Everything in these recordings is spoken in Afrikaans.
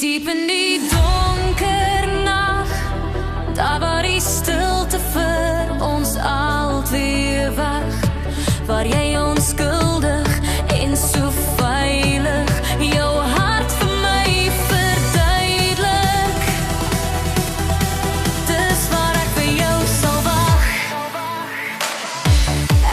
Diep in die donker nag, daar waar die stilte vir ons altyd wag, waar jy onskuldig en so veilig jou hart vir my verduidelik. Dis waar ek vir jou sal wag.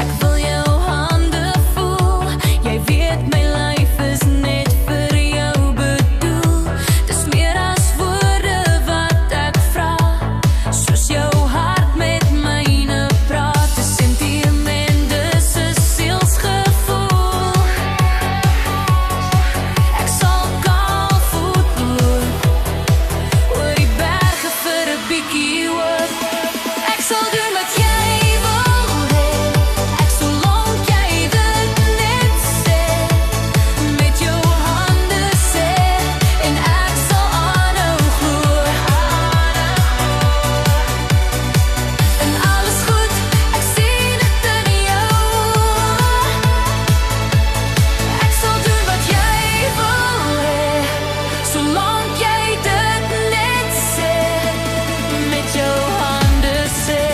Ek wil jou hande voel, jy weet my lyf is net vir jou bedoel. Dis meer as woorde wat ek vra, soos jou hart met myne praat. Dis sentiment, dis 'n sielsgevoel. Ek sal kaalvoet loop oor die berge vir 'n bietjie hoop. Ek sal doen wat jy wil hê, ek solank jy dit net sê, met jou hande sê, en ek sal aanhou glo. En alles goed, ek sien dit in jou. Ek sal doen wat jy wil hê, solank jy dit net sê, met jou hande sê.